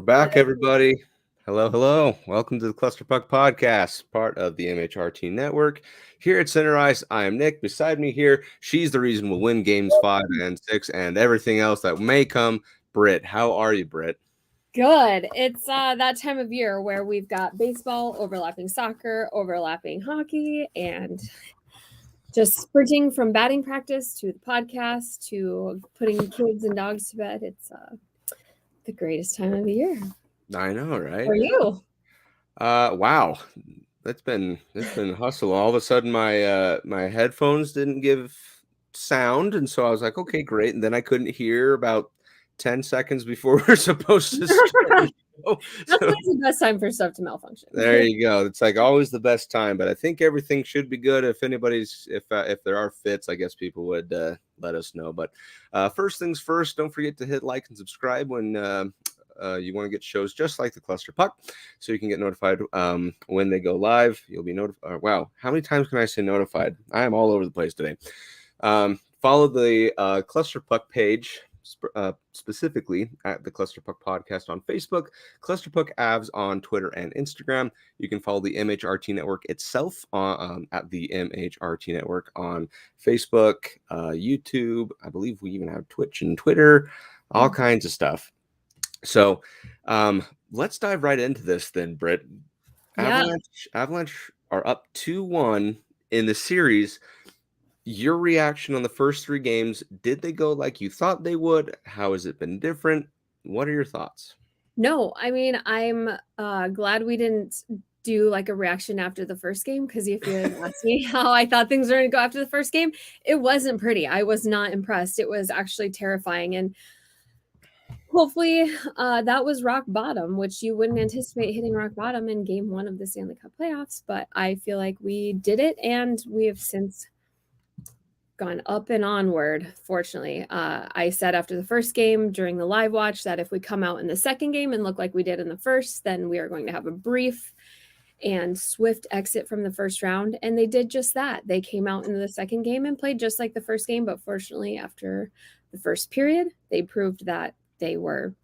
back, everybody. Hello, hello. Welcome to the Cluster Puck Podcast, part of the MHRT Network. Here at Center Ice, I am Nick. Beside me here, she's the reason we'll win games 5 and 6 and everything else that may come. Brit, how are you, Brit? Good. It's that time of year where we've got baseball, overlapping soccer, overlapping hockey, and just sprinting from batting practice to the podcast to putting kids and dogs to bed. It's the greatest time of the year. I know, right? For you? Wow. It's been hustle. All of a sudden, my headphones didn't give sound, and so I was like, okay, great. And then I couldn't hear about 10 seconds before we're supposed to start. That's always the best time for stuff to malfunction. There you go. It's like always the best time, but I think everything should be good. If there are fits, I guess people would let us know. But first things first, don't forget to hit like and subscribe when you want to get shows just like the Cluster Puck, so you can get notified when they go live. You'll be notified. Wow, how many times can I say notified? I am all over the place today. Follow the Cluster Puck page. Specifically at the Cluster Puck Podcast on Facebook, Cluster Puck Avs on Twitter and Instagram. You can follow the MHRT Network itself at the MHRT Network on Facebook, YouTube. I believe we even have Twitch and Twitter, all kinds of stuff. So let's dive right into this then, Britt. Avalanche are up 2-1 in the series. Your reaction on the first 3 games, did they go like you thought they would? How has it been different? What are your thoughts? No, I mean, I'm glad we didn't do like a reaction after the first game, because if you had asked me how I thought things were going to go after the first game, it wasn't pretty. I was not impressed. It was actually terrifying. And hopefully that was rock bottom, which you wouldn't anticipate hitting rock bottom in game 1 of the Stanley Cup playoffs. But I feel like we did it, and we have since gone up and onward. Fortunately, I said after the first game during the live watch that if we come out in the second game and look like we did in the first, then we are going to have a brief and swift exit from the first round. And they did just that. They came out into the second game and played just like the first game. But fortunately, after the first period, they proved that they were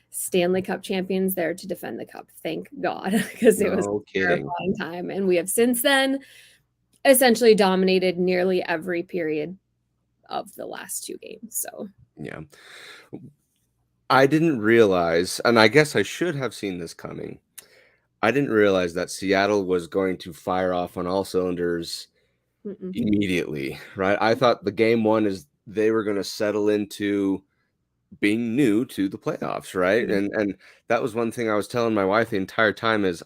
Stanley Cup champions there to defend the cup. Thank God, because it was a terrifying time. And we have since then essentially dominated nearly every period of the last 2 games. So yeah, I didn't realize, and I guess I should have seen this coming. I didn't realize that Seattle was going to fire off on all cylinders immediately, right? I thought the game 1 is they were going to settle into being new to the playoffs, right? And that was one thing I was telling my wife the entire time is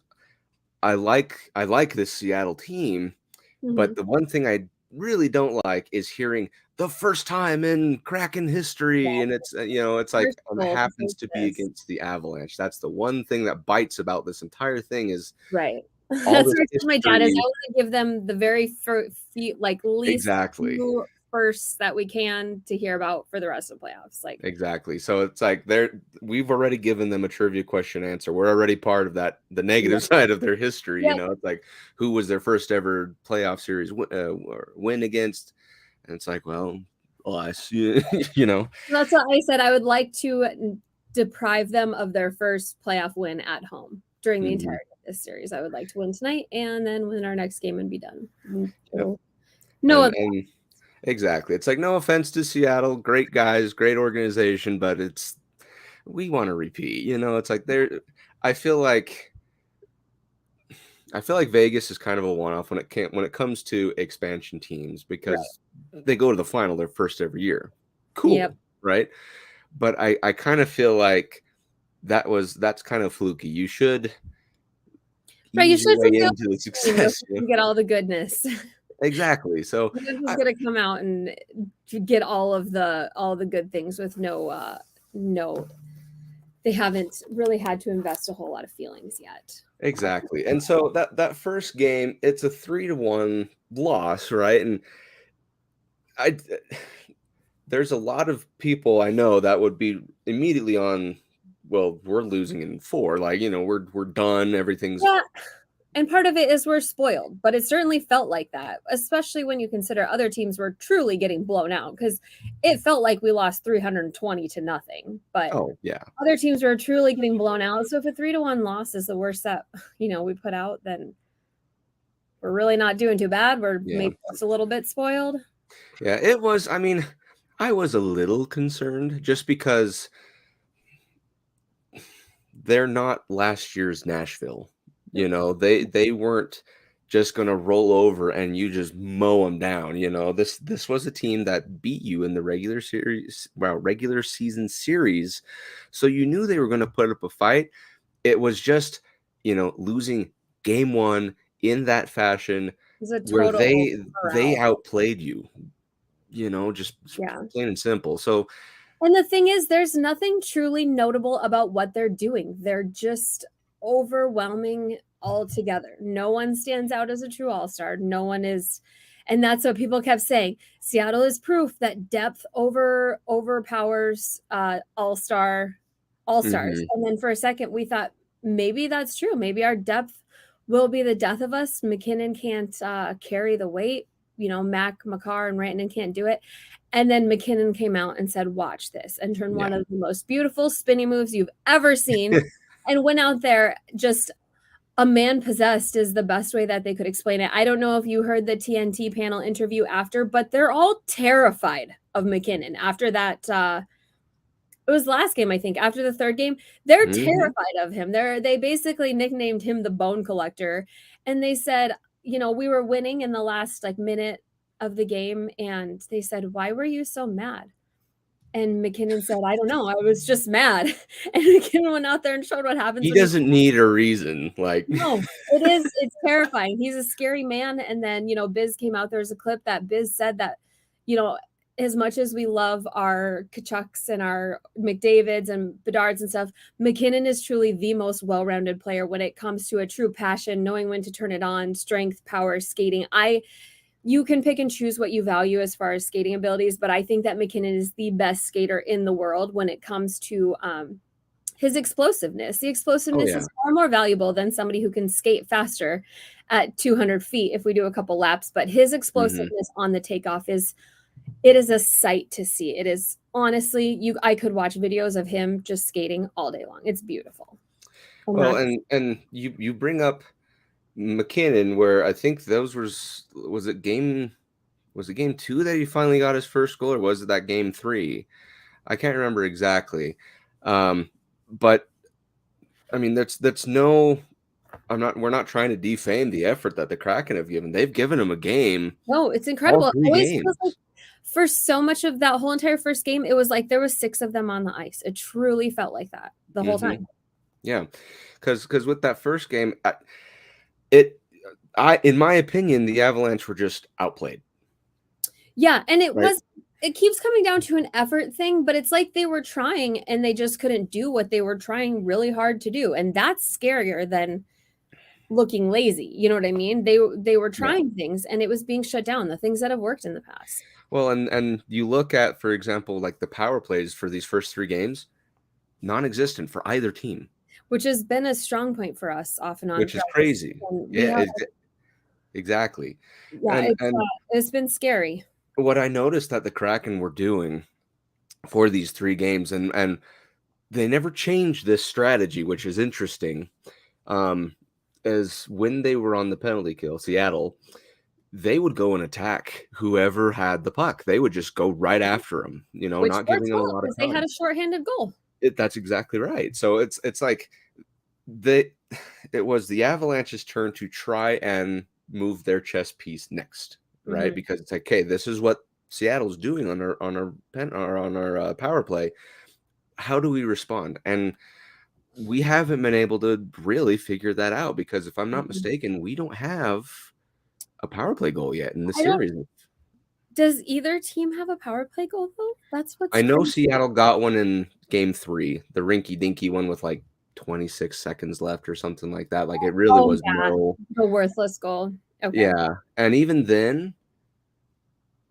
I like this Seattle team. But the one thing I really don't like is hearing the first time in Kraken history. And it's, it's like it happens to be against the Avalanche. That's the one thing that bites about this entire thing is right. That's what my dad is. I want to give them the very least first that we can to hear about for the rest of the playoffs. Like exactly. So it's like we've already given them a trivia question answer. We're already part of that, the negative side of their history. It's like who was their first ever playoff series win against, and it's like, well, us. That's what I said. I would like to deprive them of their first playoff win at home during the entirety of this series. I would like to win tonight and then win our next game and be done. Exactly. It's like, no offense to Seattle, great guys, great organization, but we want to repeat. It's like I feel like Vegas is kind of a one-off when it comes to expansion teams, because they go to the final their first every year. Cool, right? But I kind of feel like that's kind of fluky. You should ease your way into the success. Get all the goodness. Exactly. So I'm just gonna come out and get all the good things with no. They haven't really had to invest a whole lot of feelings yet. Exactly. And so that first game, it's a 3-1 loss, right? And there's a lot of people I know that would be immediately on, well, we're losing in 4. Like, we're done. Everything's And part of it is we're spoiled, but it certainly felt like that, especially when you consider other teams were truly getting blown out because it felt like we lost 320 to nothing. But Oh, yeah. other teams were truly getting blown out. So if a 3-1 loss is the worst that we put out, then we're really not doing too bad. We're maybe just a little bit spoiled. Yeah, it was. I mean, I was a little concerned just because they're not last year's Nashville. You know, they weren't just going to roll over and you just mow them down. You know, this was a team that beat you in the regular season series. So you knew they were going to put up a fight. It was just, losing game one in that fashion where they outplayed you, just plain and simple. So, and the thing is, there's nothing truly notable about what they're doing. They're just overwhelming altogether. No one stands out as a true all-star. No one is, and that's what people kept saying. Seattle is proof that depth overpowers all-stars. And then for a second, we thought maybe that's true. Maybe our depth will be the death of us. McKinnon can't carry the weight. Mac, Makar, and Rantanen can't do it. And then McKinnon came out and said, watch this, and turned one of the most beautiful spinning moves you've ever seen and went out there just a man possessed is the best way that they could explain it. I don't know if you heard the TNT panel interview after, but they're all terrified of McKinnon after that. It was last game, I think, after the third game. They're terrified of him. They basically nicknamed him the bone collector. And they said, we were winning in the last minute of the game, and they said, why were you so mad? And McKinnon said, I don't know, I was just mad. And McKinnon went out there and showed what happens. He doesn't need a reason. No, it's terrifying. He's a scary man. And then Biz came out. There's a clip that Biz said that as much as we love our Kachucks and our McDavids and Bedards and stuff, McKinnon is truly the most well-rounded player when it comes to a true passion, knowing when to turn it on, strength, power, skating. You can pick and choose what you value as far as skating abilities, but I think that McKinnon is the best skater in the world when it comes to his explosiveness. The explosiveness is far more valuable than somebody who can skate faster at 200 feet if we do a couple laps, but his explosiveness on the takeoff is a sight to see. It is honestly, I could watch videos of him just skating all day long. It's beautiful. Well, and you bring up McKinnon, where I think was it game 2 that he finally got his first goal, or was it that game 3? I can't remember exactly. But I mean, we're not trying to defame the effort that the Kraken have given. They've given him a game. No, it's incredible. It always feels like for so much of that whole entire first game, it was like there was 6 of them on the ice. It truly felt like that the whole time. Yeah, because with that first game, in my opinion, the Avalanche were just outplayed. Yeah, and it keeps coming down to an effort thing, but it's like they were trying and they just couldn't do what they were trying really hard to do, and that's scarier than looking lazy. You know what I mean? They were trying things and it was being shut down, the things that have worked in the past. Well, and you look at, for example, the power plays for these first 3 games, non-existent for either team. Which has been a strong point for us off and on. Which is crazy. Yeah, exactly. Yeah, it's been scary. What I noticed that the Kraken were doing for these 3 games, and they never changed this strategy, which is interesting, is when they were on the penalty kill, Seattle, they would go and attack whoever had the puck. They would just go right after them, not giving them a lot of time. They had a shorthanded goal. That's exactly right. So it's like it was the Avalanche's turn to try and move their chess piece next, right? Because it's like, okay, this is what Seattle's doing on our power play. How do we respond? And we haven't been able to really figure that out because if I'm not mistaken, we don't have a power play goal yet in the series. Does either team have a power play goal though? That's what I know. Seattle got one in game 3, the rinky dinky one with 26 seconds left or something like that. It really was the worthless goal. Okay. Yeah, and even then,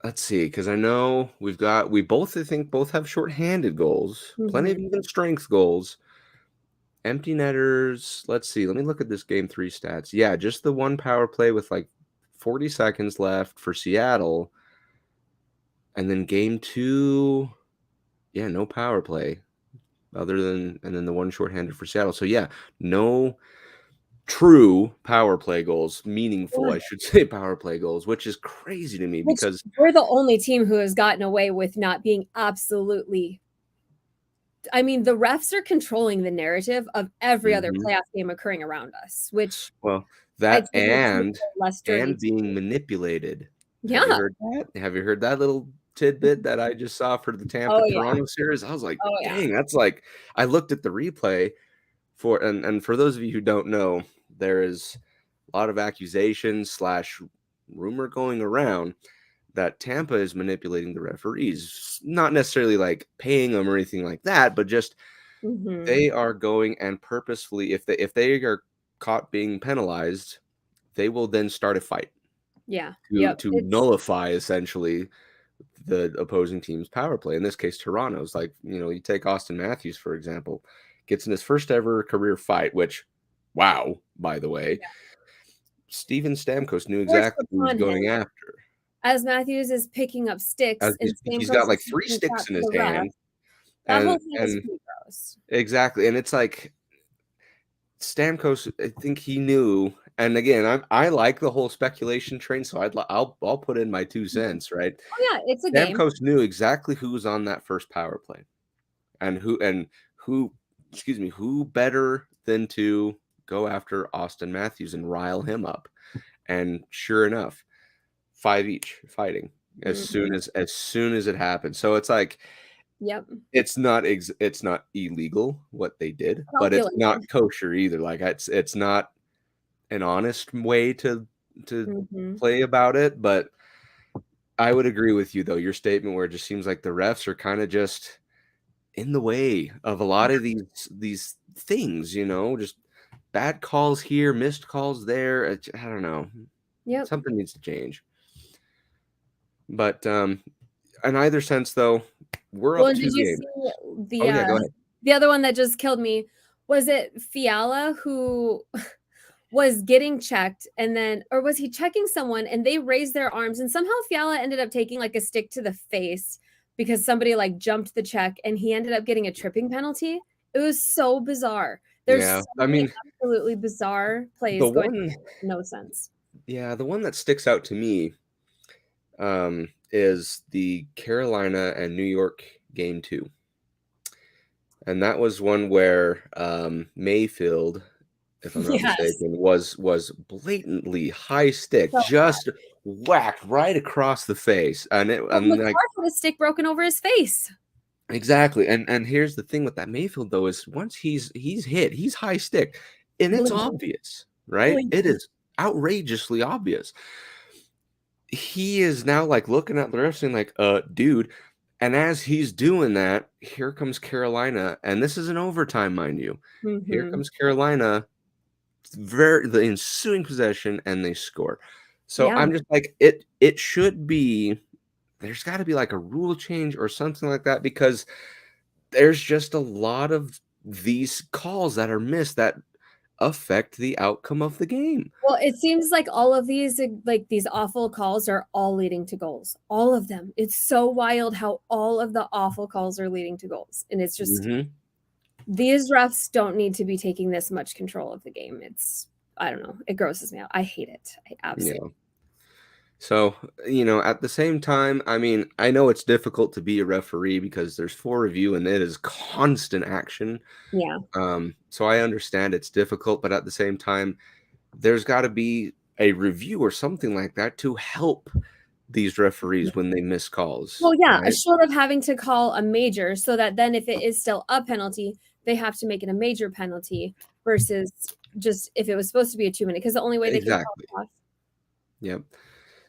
let's see, because I know we both have shorthanded goals, plenty of even strength goals, empty netters. Let's see. Let me look at this game 3 stats. Yeah, just the one power play with like 40 seconds left for Seattle. And then game 2, yeah, no power play other than, and then the one shorthanded for Seattle. So yeah, no true power play goals, meaningful, I should say, power play goals, which is crazy to me Which because we're the only team who has gotten away with not being absolutely. I mean, the refs are controlling the narrative of every other playoff game occurring around us, which well, I'd that say makes it less dirty and being manipulated. Have you Yeah. heard that? Have you heard that little tidbit that I just saw for the Oh, yeah. Tampa-Toronto series? I was like, Oh, yeah. dang, that's like, I looked at the replay for, and for those of you who don't know, there is a lot of accusations / rumor going around that Tampa is manipulating the referees, not necessarily like paying them or anything like that, but just Mhm. they are going and purposefully, if they are caught being penalized, they will then start a fight. Yeah. To nullify essentially the opposing team's power play. In this case, Toronto's. Like, you take Austin Matthews, for example, gets in his first ever career fight, which, wow, by the way, Yeah. Steven Stamkos knew Forced exactly who he was upon going him. after. As Matthews is picking up sticks As and he's Stamkos got like is 3 taking sticks shots in at his the ref. hand. That whole And thing is pretty gross. exactly. And it's like Stamkos, I think he knew. And again, I like the whole speculation train, so I'll put in my 2 cents, right? Oh, yeah, it's a game. Stamkos knew exactly who was on that first power play, and who, excuse me, who better than to go after Austin Matthews and rile him up. And sure enough, 5 each fighting as soon as it happened. So it's like, Yep. it's not illegal what they did, but it's not kosher either. Like, it's not an honest way to play about it. But I would agree with you, though, your statement where it just seems like the refs are kind of just in the way of a lot of these things, just bad calls here, missed calls there. I don't know. Yep. Something needs to change. But in either sense, though, we're up 2 Did you games. see Oh, yeah, go ahead. the other one that just killed me? Was it Fiala who was getting checked or was he checking someone and they raised their arms and somehow Fiala ended up taking like a stick to the face because somebody like jumped the check and he ended up getting a tripping penalty? It was so bizarre. There's so many absolutely bizarre plays going no sense. Yeah, the one that sticks out to me is the Carolina and New York game 2. And that was one where Mayfield, if I'm not mistaken, was blatantly high stick, just whacked right across the face. And McCarr had a stick broken over his face. Exactly. And here's the thing with that Mayfield, though, is once he's hit, he's high stick. And it's obvious, right? It is outrageously obvious. He is now like looking at the ref saying like, dude. And as he's doing that, here comes Carolina. And this is an overtime, mind you. Here comes Carolina, the ensuing possession, and they score. So I'm just like, it should be, there's got to be like a rule change or something like that, because there's just a lot of these calls that are missed that affect the outcome of the game. Well, it seems like all of these awful calls are all leading to goals. All of them. It's so wild how all of the awful calls are leading to goals. And it's just these refs don't need to be taking this much control of the game. I don't know. It grosses me out. I hate it. I absolutely. So, at the same time, I mean, I know it's difficult to be a referee because there's 4 of you and it is constant action. Yeah. So I understand it's difficult, but at the same time, there's got to be a review or something like that to help these referees when they miss calls. Well, yeah, right? Short of having to call a major, so that then if it is still a penalty, they have to make it a major penalty versus just if it was supposed to be a 2-minute, because the only way they can call it off. Yep.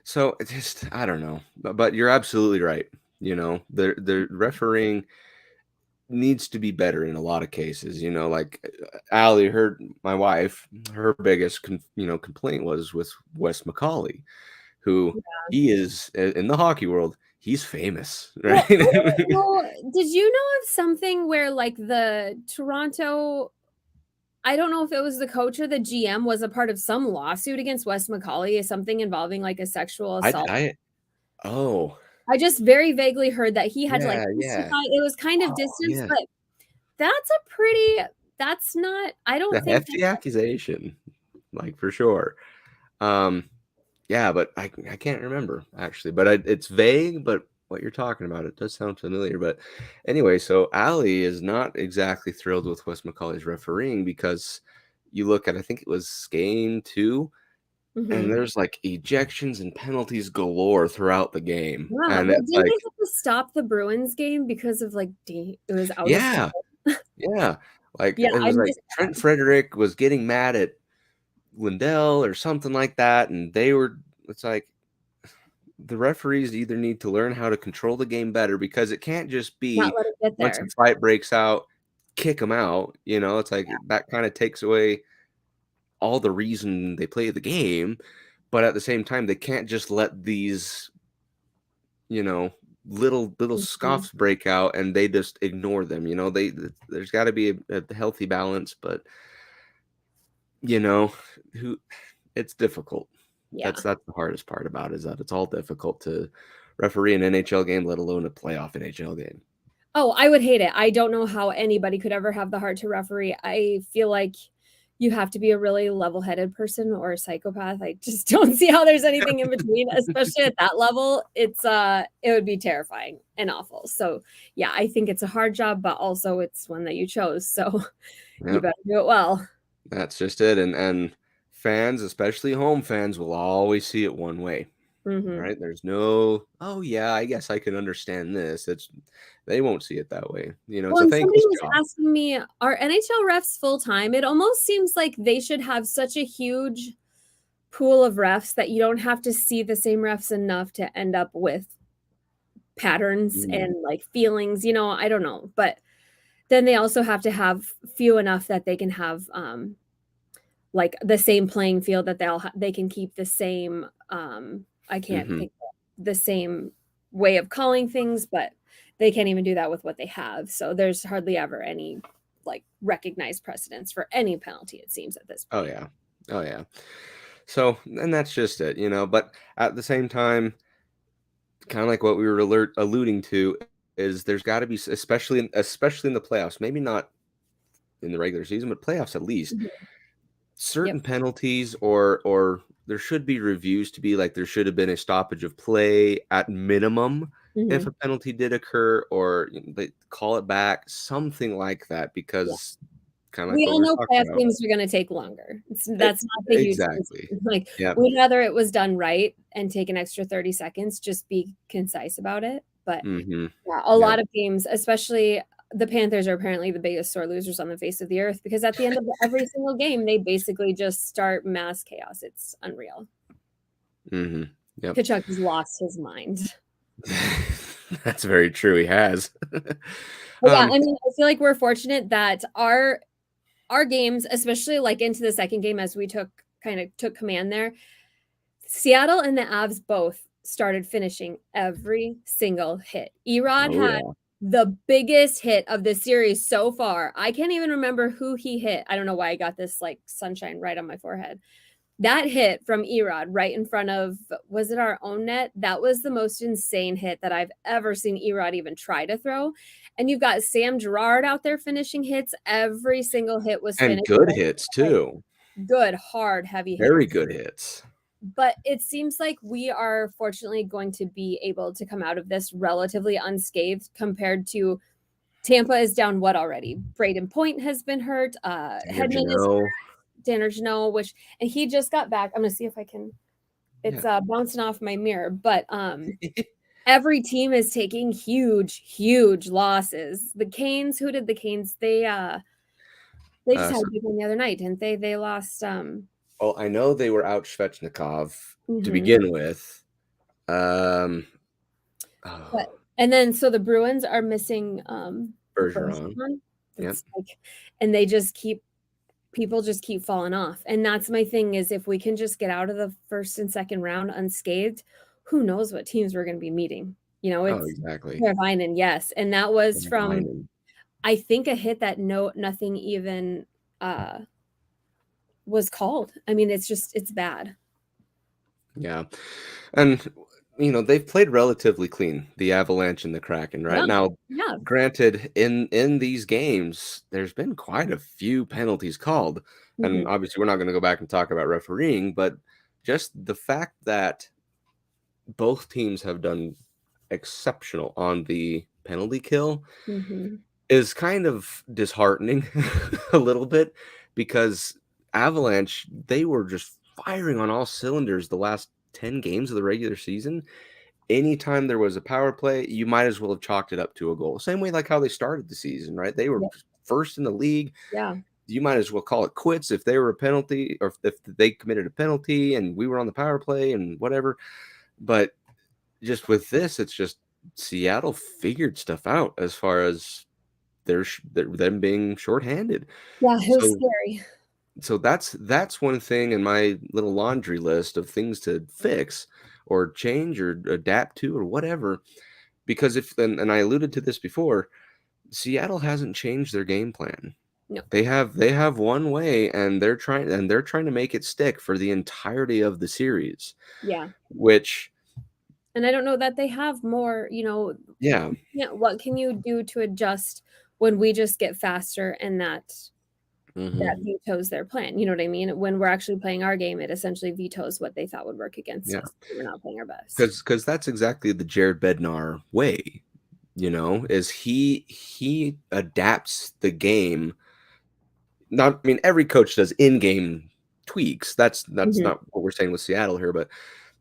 So it's just, I don't know, but you're absolutely right. The refereeing needs to be better in a lot of cases. Like Allie, my wife, her biggest complaint was with Wes McCauley, who he is in the hockey world. He's famous, right? Well, did you know of something where like the Toronto I don't know if it was the coach or the GM was a part of some lawsuit against Wes McCauley, something involving like a sexual assault. Oh, I just very vaguely heard that he had to like yeah, yeah. testify. It was kind of Oh, distance, yeah. but that's not, I The don't think hefty accusation, like for sure. Yeah, but I can't remember actually, but it's vague, but what you're talking about, it does sound familiar. But anyway, so Allie is not exactly thrilled with Wes McCauley's refereeing because you look at, I think it was game 2, and Mhm. there's like ejections and penalties galore throughout the game. Yeah, And well, it's didn't like, they have to stop the Bruins game because of like it was out of yeah, control? yeah. Like Yeah, it I was like missed that. Trent Frederick was getting mad at Lindell or something like that, and it's like the referees either need to learn how to control the game better, because it can't just Not be let it get once a there. fight breaks out, kick them out. It's like Yeah. that kind of takes away all the reason they play the game. But at the same time, they can't just let these, you know, little Mhm. scoffs break out and they just ignore them. There's got to be a healthy balance, but you know, who it's difficult. That's Yeah. the hardest part about it, is that it's all difficult to referee an NHL game, let alone a playoff NHL game. Oh, I would hate it. I don't know how anybody could ever have the heart to referee. I feel like you have to be a really level-headed person or a psychopath. I just don't see how there's anything in between, especially at that level. It would be terrifying and awful. So, yeah, I think it's a hard job, but also it's one that you chose. So, you Yep, better do it well. that's just it. And fans, especially home fans, will always see it one way. Mhm. Right? There's no, oh yeah, I guess I can understand this. They won't see it that way. It's Well, a and somebody thankless was job. asking me, are NHL refs full-time? It almost seems like they should have such a huge pool of refs that you don't have to see the same refs enough to end up with patterns Mm, and like feelings, I don't know. But then they also have to have few enough that they can have like the same playing field that they can keep the same I can't mhm. think the same way of calling things, but they can't even do that with what they have. So there's hardly ever any like recognized precedence for any penalty, it seems at this Oh point. yeah. Oh yeah. So, and that's just it. But at the same time, kind of like what we were alluding to, is there's got to be, especially in the playoffs, maybe not in the regular season, but playoffs at least, Mhm. Yep. certain penalties, or there should be reviews to be like there should have been a stoppage of play at minimum if Mhm. a penalty did occur, or they call it back, something like that, Yeah. because kind of like We what all we were know talking playoff about. games are gonna take longer. E- That's not the huge exactly. concern. Like, Yep. we'd rather it was done right and take an extra 30 seconds, just be concise about it, but Hmm. yeah, a Yep. lot of games, especially the Panthers are apparently the biggest sore losers on the face of the earth because at the end of every single game, they basically just start mass chaos. It's unreal. Hmm. Yep. Kachuk has lost his mind. That's very true. He has. But yeah, I mean, I feel like we're fortunate that our games, especially like into the second game as we took command there, Seattle and the Avs both started finishing every single hit. Erod Oh had yeah. the biggest hit of the series so far. I can't even remember who he hit. I don't know why I got this like sunshine right on my forehead. That hit from Erod right in front of, was it our own net? That was the most insane hit that I've ever seen Erod even try to throw. And you've got Sam Girard out there finishing hits. Every single hit was And finished good with hits like too. good, hard, heavy Very hits. good hits. But it seems like we are fortunately going to be able to come out of this relatively unscathed compared to Tampa is down what already? Braden Point has been hurt. Tanner Hedman is Jeannot. hurt. Tanner Jeannot, and he just got back. I'm gonna see if I can. It's Yeah. bouncing off my mirror, but every team is taking huge, huge losses. The Canes, who did the Canes? They just had So, a big one the other night, didn't they? They lost. well, I know they were out Svechnikov to Mhm. begin with. Um, But oh, and then so the Bruins are missing, Bergeron. Bergeron. Yep. It's like and they just keep people just keep falling off, and that's my thing is if we can just get out of the first and second round unscathed, who knows what teams we're gonna be meeting. Oh, It's exactly. Carolina, yes, and that was from, Leinen. I think, a hit that nothing even, was called. I mean, it's bad. Yeah. And they've played relatively clean, the Avalanche and the Kraken, right? Yeah. Now, Yeah. granted, in these games, there's been quite a few penalties called. And Mhm. obviously we're not going to go back and talk about refereeing, but just the fact that both teams have done exceptional on the penalty kill Mhm. is kind of disheartening a little bit, because Avalanche, they were just firing on all cylinders the last 10 games of the regular season. Anytime there was a power play, you might as well have chalked it up to a goal. Same way like how they started the season, right? They were Yeah. first in the league. Yeah. You might as well call it quits if they were a penalty, or if they committed a penalty and we were on the power play and whatever. But just with this, it's just Seattle figured stuff out as far as them being shorthanded. Yeah, it was So scary. so that's one thing in my little laundry list of things to fix or change or adapt to or whatever. Because and I alluded to this before, Seattle hasn't changed their game plan. No. They have one way, and they're trying to make it stick for the entirety of the series. Yeah. Which, And I don't know that they have more, yeah. what can you do to adjust when we just get faster and that Hmm. vetoes their plan? You know what I mean? When we're actually playing our game, it essentially vetoes what they thought would work against Yeah. us. We're not playing our best. Because that's exactly the Jared Bednar way, is he adapts the game. Not, I mean, every coach does in-game tweaks. That's Mhm. not what we're saying with Seattle here, but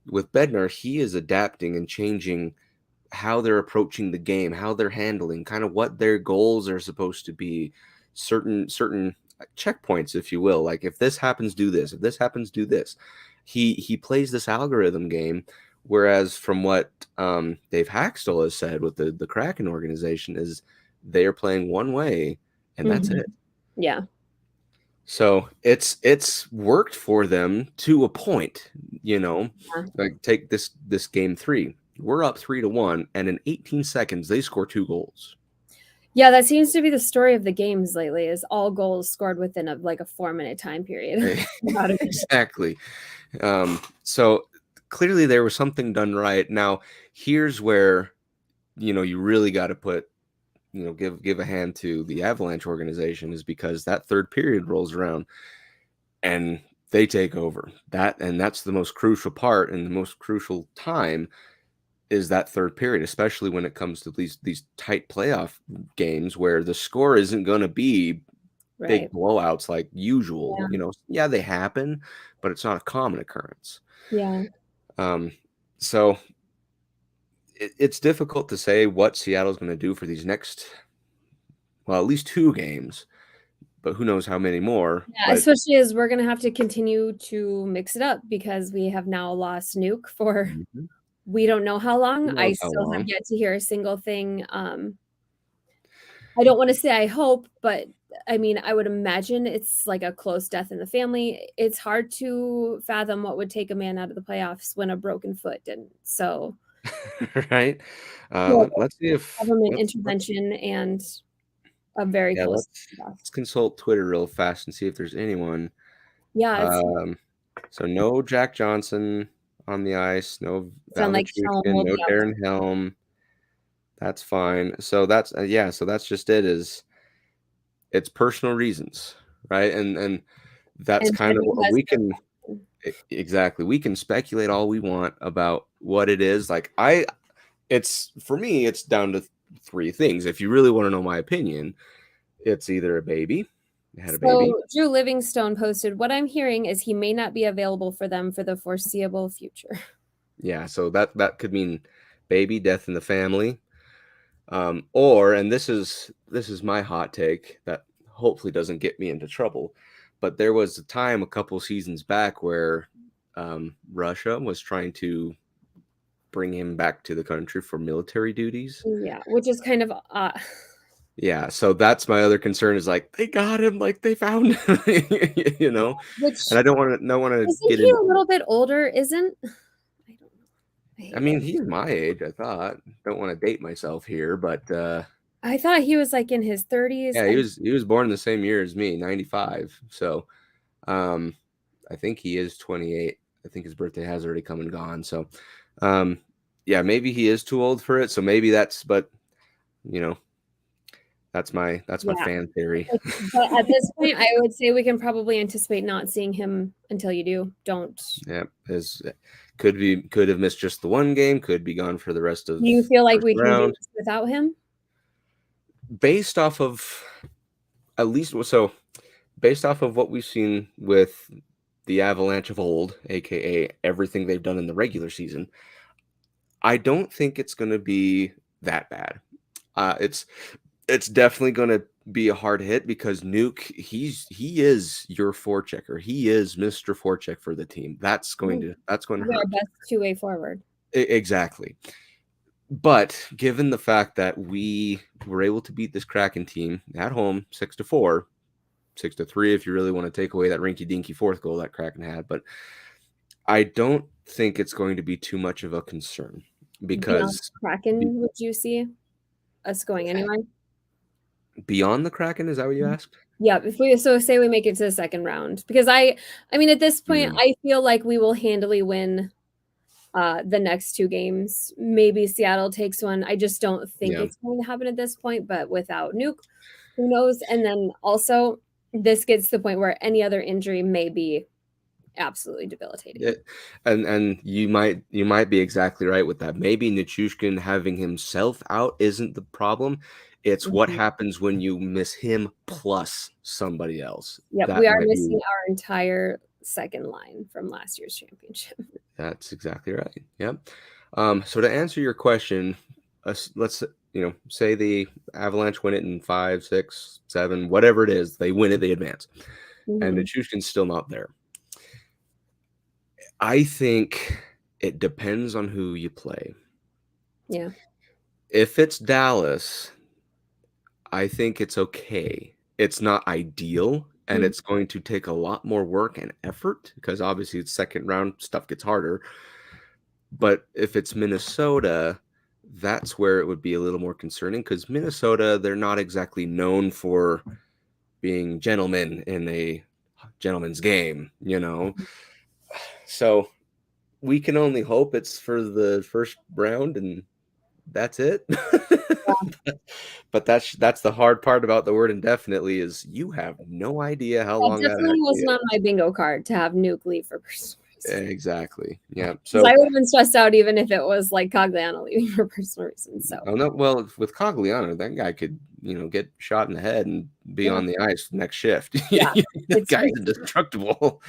with Bednar, he is adapting and changing how they're approaching the game, how they're handling, kind of what their goals are supposed to be, certain checkpoints, if you will. Like, if this happens, do this. If this happens, do this. He plays this algorithm game. Whereas from what Dave Haxtell has said with the Kraken organization is they are playing one way, and that's Mhm. it. Yeah. So it's worked for them to a point, Yeah. like take this game 3. We're up 3-1, and in 18 seconds they score 2 goals. Yeah, that seems to be the story of the games lately is all goals scored within a 4-minute time period. About a minute. Exactly. So clearly there was something done right. Now, here's where you really got to put give a hand to the Avalanche organization, is because that third period rolls around and they take over. That's the most crucial part, and the most crucial time is that third period, especially when it comes to these tight playoff games where the score isn't going to be big Right. blowouts like usual. Yeah. Yeah, they happen, but it's not a common occurrence. Yeah. Um, so it's difficult to say what Seattle's going to do for these next, well, at least 2 games, but who knows how many more. Yeah, But especially as we're gonna have to continue to mix it up because we have now lost Nuke for mhm, we don't know how long. who I knows how still have long. yet to hear a single thing. I don't wanna say I hope, but I mean, I would imagine it's like a close death in the family. It's hard to fathom what would take a man out of the playoffs when a broken foot didn't. So, Right? yeah, Let's see if government intervention and a very yeah, close let's death. consult Twitter real fast and see if there's anyone. Yeah, Um, so no Jack Johnson on the ice, no sound Val like Helm Nichushkin, will no be out. Darren Helm. That's fine. So that's yeah, so that's just it, is it's personal reasons, right? And that's And kind of Bednar what has we can exactly. We can speculate all we want about what it is. Like, it's for me, it's down to 3 things. If you really want to know my opinion, it's either a baby, they had a baby. So Drew Livingstone posted, "What I'm hearing is he may not be available for them for the foreseeable future." Yeah, so that could mean baby, death in the family. Or, and this is my hot take that hopefully doesn't get me into trouble, but there was a time a couple seasons back where Russia was trying to bring him back to the country for military duties. Yeah, which is kind of Yeah, so that's my other concern, is like they got him, like they found him, which and I don't want to isn't get he into. a little bit older? Isn't I don't know. I I hate it. mean, he's my age, I thought. Don't want to date myself here, but I thought he was like in his 30s. yeah, he was born the same year as me, 95. So I think he is 28. I think his birthday has already come and gone. So, yeah, maybe he is too old for it. So maybe but you know, that's my Yeah. fan theory. But at this point, I would say we can probably anticipate not seeing him until you do. Don't. Yeah, could have missed just the one game. Could be gone for the rest of Do you feel like first we can do round. this without him? Based off of based off of what we've seen with the Avalanche of old, aka everything they've done in the regular season, I don't think it's going to be that bad. It's definitely going to be a hard hit because Nuke, he is your forechecker. He is Mr. Forecheck for the team. That's going to He's our hurt. best two-way forward. Exactly. But given the fact that we were able to beat this Kraken team at home 6-4, 6-3 if you really want to take away that rinky-dinky fourth goal that Kraken had, but I don't think it's going to be too much of a concern because Kraken, would you see us going anyway? Beyond the Kraken, is that what you asked? Yeah, say we make it to the second round, because I mean at this point I feel like we will handily win the next two games. Maybe Seattle takes one. I just don't think it's going to happen at this point, but without Nuke, who knows? And then also this gets to the point where any other injury may be absolutely debilitating. And you might be exactly right with that. Maybe Nichushkin having himself out isn't the problem. It's what happens when you miss him plus somebody else. Yeah, we are missing our entire second line from last year's championship. That's exactly right. Yep. So to answer your question, let's say the Avalanche win it in 5, 6, 7, whatever it is, they win it, they advance, and Nichushkin's still not there. I think it depends on who you play. Yeah. If it's Dallas, I think it's okay. It's not ideal, and it's going to take a lot more work and effort because obviously it's second round, stuff gets harder. But if it's Minnesota, that's where it would be a little more concerning because Minnesota, they're not exactly known for being gentlemen in a gentleman's game, So we can only hope it's for the first round and that's it. But that's the hard part about the word indefinitely is you have no idea how long that definitely wasn't on my bingo card to have Nuke leave for personal reasons. Exactly. Yeah. So I would have been stressed out even if it was like Cogliano leaving for personal reasons. So well, with Cogliano, that guy could get shot in the head and be on the ice next shift. Yeah, that guy's indestructible.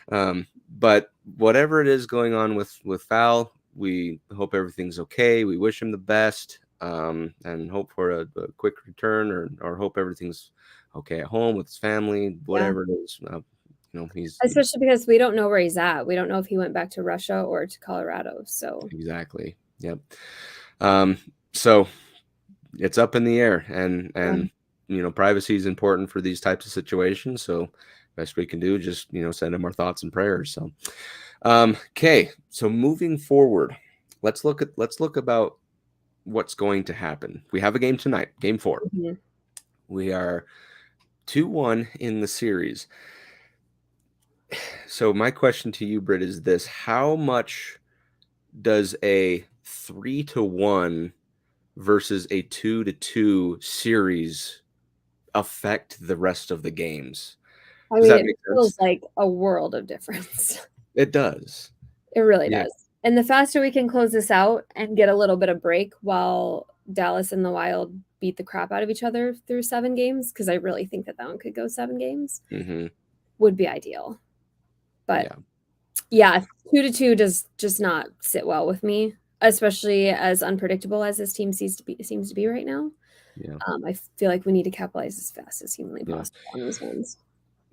But whatever it is going on with Val, we hope everything's okay. We wish him the best, and hope for a quick return, or hope everything's okay at home with his family, whatever it is. He's especially because we don't know where he's at. We don't know if he went back to Russia or to Colorado. So exactly, yep. So it's up in the air, and privacy is important for these types of situations. So best we can do, just send him our thoughts and prayers. So okay, so moving forward, let's look about what's going to happen. We have a game tonight, game 4. We are 2-1 in the series. So my question to you, Britt, is this: how much does a 3-1 versus a 2-2 series affect the rest of the games? I mean, it feels like a world of difference. It does. It really does. And the faster we can close this out and get a little bit of break while Dallas and the Wild beat the crap out of each other through 7 games, because I really think that one could go 7 games, would be ideal. But yeah 2-2 does just not sit well with me, especially as unpredictable as this team seems to be right now. I feel like we need to capitalize as fast as humanly possible on these ones.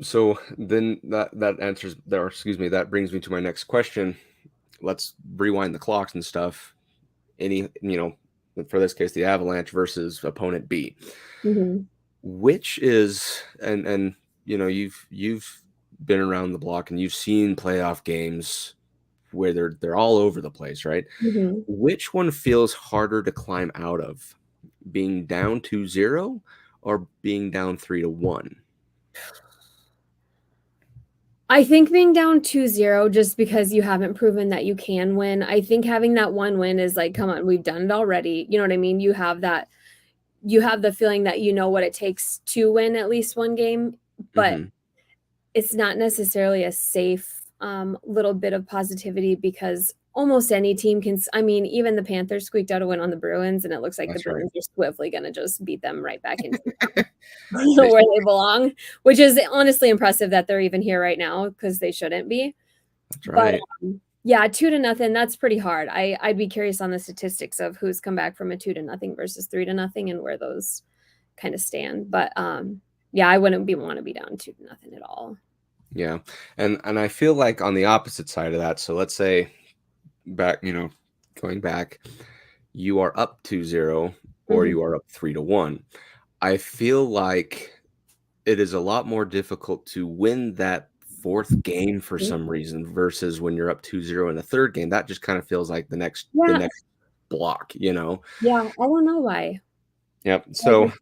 So then that answers there. Excuse me. That brings me to my next question. Let's rewind the clocks and stuff. For this case, the Avalanche versus opponent B. Which is and you've been around the block and you've seen playoff games where they're all over the place, right? Which one feels harder to climb out of, being down 2-0 or being down 3-1? I think being down 2-0 just because you haven't proven that you can win. I think having that one win is like, come on, we've done it already. You know what I mean? You have the feeling that you know what it takes to win at least one game, but it's not necessarily a safe little bit of positivity because almost any team can. I mean, even the Panthers squeaked out a win on the Bruins, and it looks like That's the Bruins right. are swiftly going to just beat them right back into where they belong, which is honestly impressive that they're even here right now because they shouldn't be. That's But right. yeah, 2-0, that's pretty hard. I'd be curious on the statistics of who's come back from a 2-0 versus 3-0 and where those kind of stand. But yeah, I wouldn't want to be down 2-0 at all. Yeah. And I feel like on the opposite side of that, so let's say back, going back, you are up 2-0 or you are up 3-1. I feel like it is a lot more difficult to win that fourth game for some reason versus when you're up 2-0 in the third game. That just kind of feels like the next block, Yeah, I don't know why. Yep. So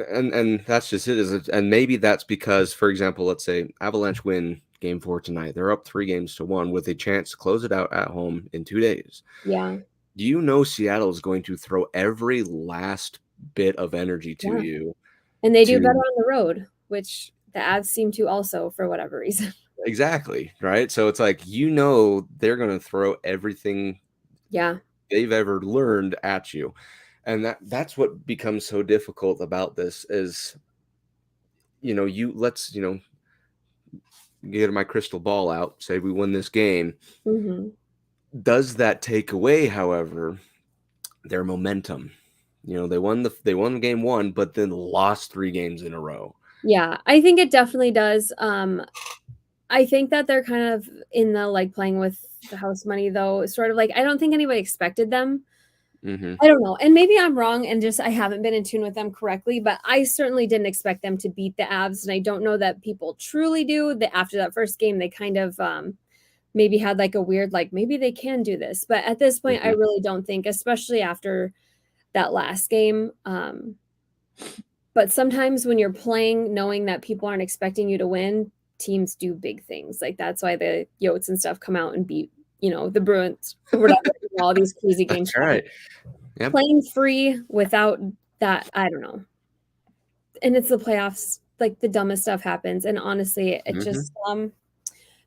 and that's just it. And maybe that's because, for example, let's say Avalanche win game 4 tonight. They're up 3-1 with a chance to close it out at home in 2 days. Yeah. Do you know Seattle is going to throw every last bit of energy to you? And they do better on the road, which the Avs seem to also for whatever reason. Exactly, right? So it's like, they're going to throw everything they've ever learned at you. And that's what becomes so difficult about this is, let's get my crystal ball out, say we win this game. Does that take away, however, their momentum? They won game 1, but then lost 3 games in a row. Yeah, I think it definitely does. I think that they're kind of in the like playing with the house money though. Sort of like I don't think anybody expected them. I don't know. And maybe I'm wrong and just I haven't been in tune with them correctly, but I certainly didn't expect them to beat the Avs. And I don't know that people truly do. That after that first game, they kind of maybe had like a weird, like maybe they can do this. But at this point, I really don't think, especially after that last game. But sometimes when you're playing, knowing that people aren't expecting you to win, teams do big things. Like that's why the Yotes and stuff come out and beat, the Bruins or whatever, all these crazy games. That's right. Yep. Playing free without that, I don't know. And it's the playoffs, like the dumbest stuff happens. And honestly, it just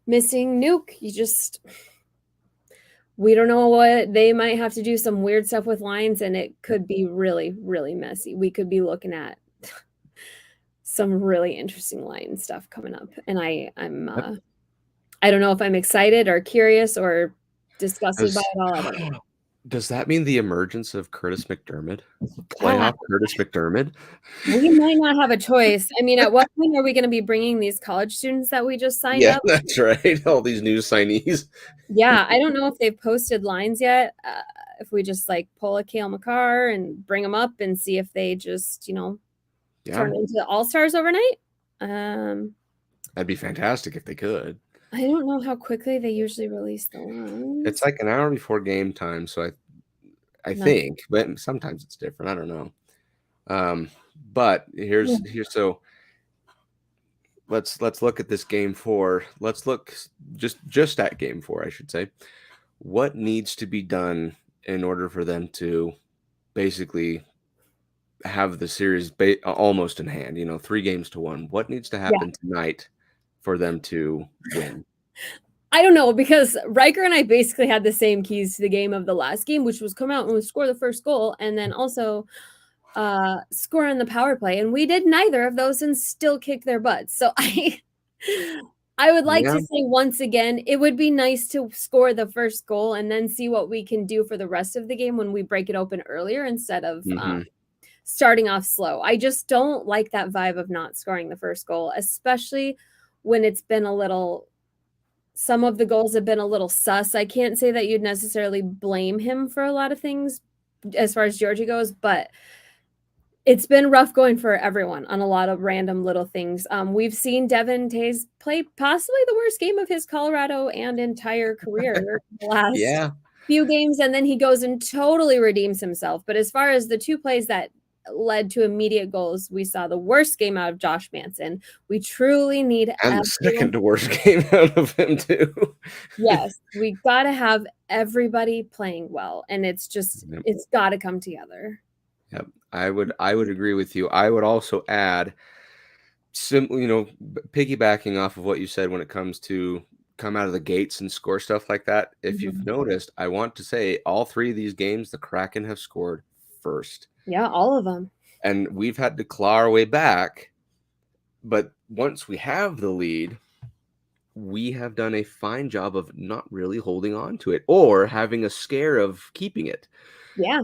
missing Nuke, we don't know what they might have to do some weird stuff with lines and it could be really, really messy. We could be looking at some really interesting line stuff coming up. And I'm I don't know if I'm excited or curious or disgusted by it all. I don't know. Does that mean the emergence of Curtis McDermott? Playoff Curtis McDermott? We might not have a choice. I mean, at what point are we going to be bringing these college students that we just signed up? Yeah, that's right. All these new signees. Yeah, I don't know if they've posted lines yet. If we just like pull a Cale Makar and bring them up and see if they just, turn into all-stars overnight. That'd be fantastic if they could. I don't know how quickly they usually release the lines. It's like an hour before game time, so I think, but sometimes it's different. I don't know. But here's so let's look at this game 4. Let's look just at game 4, I should say. What needs to be done in order for them to basically have the series almost in hand? 3-1. What needs to happen tonight for them to win? I don't know, because Riker and I basically had the same keys to the game of the last game, which was come out and score the first goal and then also score on the power play. And we did neither of those and still kick their butts. So I would like to say once again, it would be nice to score the first goal and then see what we can do for the rest of the game when we break it open earlier instead of starting off slow. I just don't like that vibe of not scoring the first goal, especially when it's been some of the goals have been a little sus. I can't say that you'd necessarily blame him for a lot of things as far as Georgie goes, but it's been rough going for everyone on a lot of random little things. We've seen Devin Tays play possibly the worst game of his Colorado and entire career the last few games, and then he goes and totally redeems himself. But as far as the 2 plays that led to immediate goals. We saw the worst game out of Josh Manson. We truly need And the second worst game out of him too. Yes, we got to have everybody playing well, and it's just it's got to come together. Yep, I would agree with you. I would also add, simply, piggybacking off of what you said when it comes to come out of the gates and score stuff like that. If you've noticed, I want to say all 3 of these games, the Kraken have scored first. Yeah, all of them. And we've had to claw our way back. But once we have the lead, we have done a fine job of not really holding on to it or having a scare of keeping it. Yeah.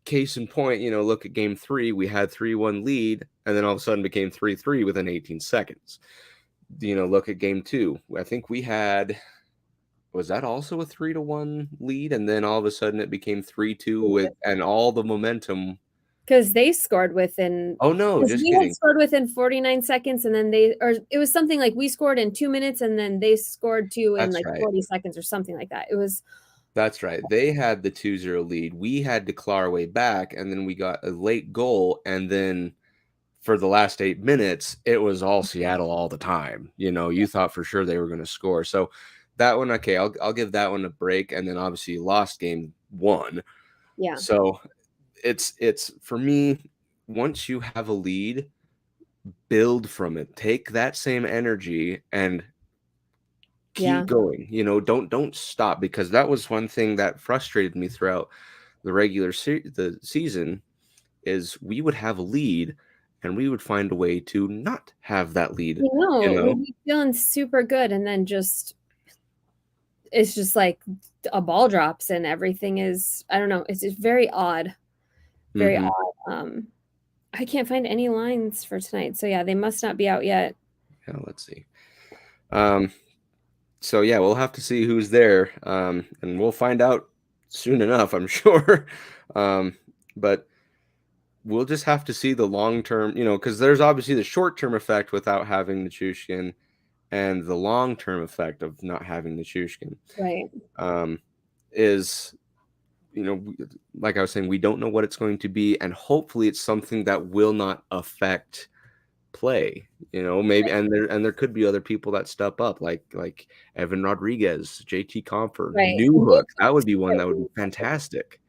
Case in point, look at game 3. We had 3-1 lead, and then all of a sudden became 3-3 within 18 seconds. Look at game 2. I think we had, was that also a 3-1 lead? And then all of a sudden it became 3-2 and all the momentum. Because they scored within. Oh no, just we kidding. had scored within 49 seconds, and then it was something like we scored in 2 minutes, and then they scored 2 in 40 seconds or something like that. It was. That's right. They had the 2-0 lead. We had to claw our way back, and then we got a late goal, and then for the last 8 minutes, it was all Seattle all the time. You thought for sure they were going to score. So that one, okay, I'll give that one a break, and then obviously lost game 1. Yeah. So it's for me, once you have a lead, build from it. Take that same energy and keep going. Don't stop, because that was one thing that frustrated me throughout the regular the season is we would have a lead and we would find a way to not have that lead. We'd be feeling super good, and then it's just like a ball drops and everything is, I don't know, it's just very odd. Very odd. I can't find any lines for tonight. So yeah, they must not be out yet. Yeah, let's see. So yeah, we'll have to see who's there. And we'll find out soon enough, I'm sure. But we'll just have to see the long-term, because there's obviously the short-term effect without having Nichushkin and the long-term effect of not having Nichushkin. Right. Is, like I was saying, we don't know what it's going to be, and hopefully it's something that will not affect play. Maybe, and there could be other people that step up, like Evan Rodriguez, JT Comfort, Newhook. That would be one that would be fantastic.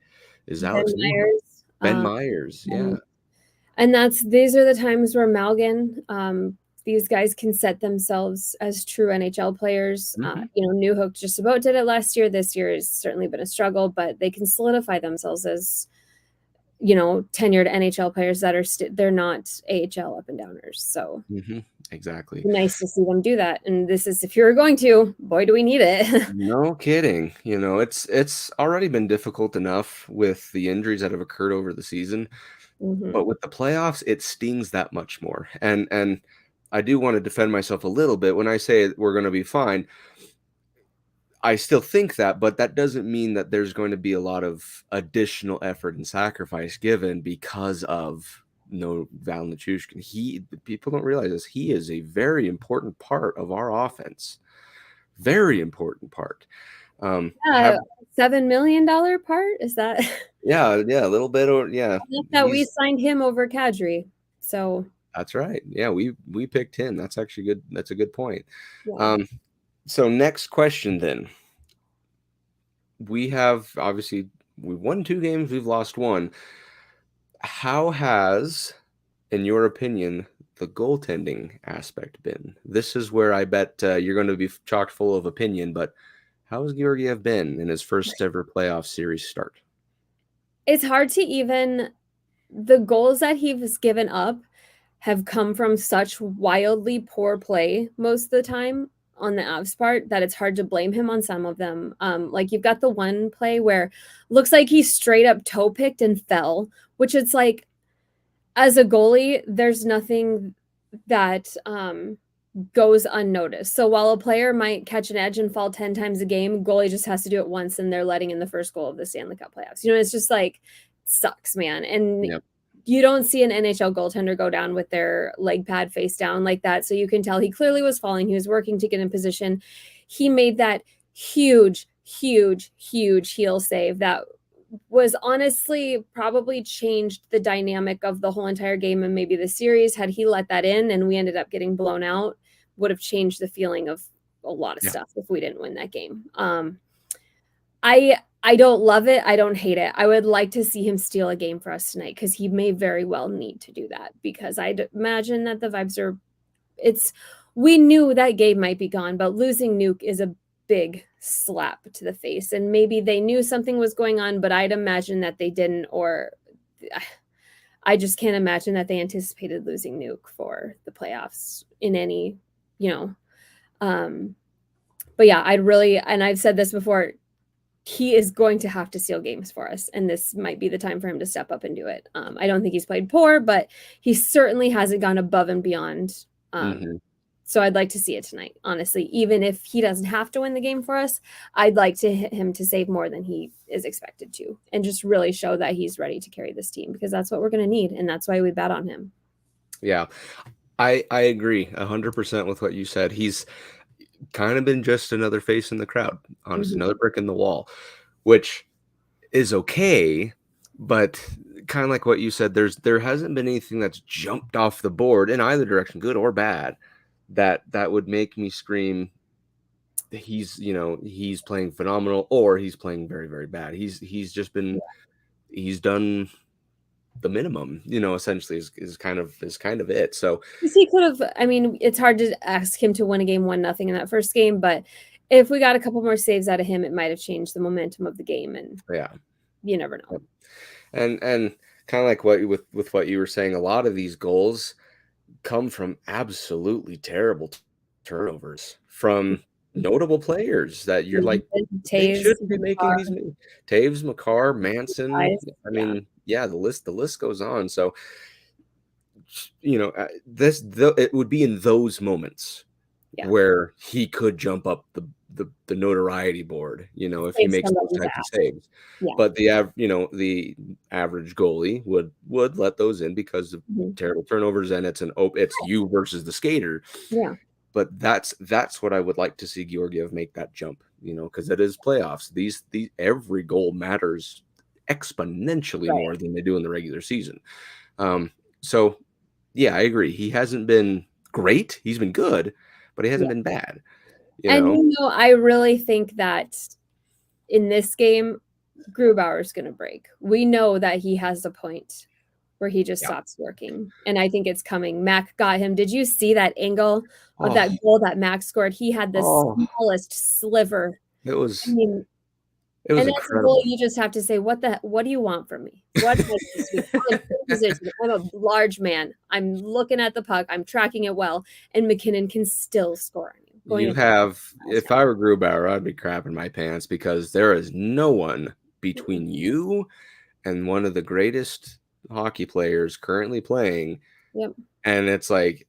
Is Alex Myers? Ben Myers, yeah. And these are the times where Malgin, these guys can set themselves as true NHL players. Newhook just about did it last year. This year has certainly been a struggle, but they can solidify themselves as, tenured NHL players that are they're not AHL up and downers. So exactly, nice to see them do that. And this is, if you're going to, boy, do we need it. No kidding. It's already been difficult enough with the injuries that have occurred over the season, but with the playoffs, it stings that much more. And I do want to defend myself a little bit when I say we're going to be fine. I still think that, but that doesn't mean that there's going to be a lot of additional effort and sacrifice given because of no Val Nichushkin. People don't realize this. He is a very important part of our offense. Very important part. $7 million part? Is that? Yeah, a little bit. Or yeah, that we signed him over Kadri. So that's right. Yeah, we picked him. That's actually good. That's a good point. Yeah. So next question then. We have, obviously, we've won 2 games, we've lost 1. How has, in your opinion, the goaltending aspect been? This is where I bet you're going to be chock full of opinion, but how has Georgiev been in his first ever playoff series start? It's hard to even, the goals that he's given up have come from such wildly poor play most of the time on the Avs part that it's hard to blame him on some of them. Like you've got the one play where looks like he straight up toe picked and fell, which it's like, as a goalie, there's nothing that goes unnoticed. So while a player might catch an edge and fall 10 times a game, goalie just has to do it once and they're letting in the first goal of the Stanley Cup playoffs. It's just like, sucks, man. And you don't see an NHL goaltender go down with their leg pad face down like that. So you can tell he clearly was falling. He was working to get in position. He made that huge heel save that was honestly probably changed the dynamic of the whole entire game and maybe the series. Had he let that in and we ended up getting blown out, would have changed the feeling of a lot of stuff if we didn't win that game. I don't love it. I don't hate it. I would like to see him steal a game for us tonight because he may very well need to do that because I'd imagine that the vibes are we knew that game might be gone, but losing Nuke is a big slap to the face. And maybe they knew something was going on, but I'd imagine that they didn't, or I just can't imagine that they anticipated losing Nuke for the playoffs in any, but yeah, and I've said this before, he is going to have to steal games for us, and this might be the time for him to step up and do it. I don't think he's played poor, but he certainly hasn't gone above and beyond. So I'd like to see it tonight, honestly. Even if he doesn't have to win the game for us, I'd like him to save more than he is expected to and just really show that he's ready to carry this team because that's what we're going to need, and that's why we bet on him. Yeah, I agree 100% with what you said. He's kind of been just another face in the crowd, honestly, another brick in the wall, which is okay, but kind of like what you said, there hasn't been anything that's jumped off the board in either direction, good or bad, that would make me scream he's playing phenomenal or he's playing very, very bad. He's just been he's done the minimum, essentially is kind of it. So he could have, I mean, it's hard to ask him to win a game 1-0 in that first game, but if we got a couple more saves out of him, it might have changed the momentum of the game, and you never know. And kind of like with what you were saying, a lot of these goals come from absolutely terrible turnovers from notable players that you're like, they shouldn't be making these moves. Taves, McCarr, Manson. I mean, the list goes on. So, it would be in those moments where he could jump up the notoriety board, if he makes those types of saves. But the average goalie would let those in because of terrible turnovers, and it's you versus the skater. But that's what I would like to see Georgiev make that jump, because it is playoffs. These every goal matters exponentially more than they do in the regular season. So yeah, I agree. He hasn't been great. He's been good, but he hasn't been bad. I really think that in this game, Grubauer is going to break. We know that he has a point where he just stops working, and I think it's coming. Mac got him. Did you see that angle of that goal that Mac scored? He had the smallest sliver. It was. It was incredible. You just have to say, what do you want from me? What I'm a large man. I'm looking at the puck. I'm tracking it well, and McKinnon can still score on you. If I were Grubauer, I'd be crapping my pants because there is no one between you and one of the greatest hockey players currently playing. And it's like,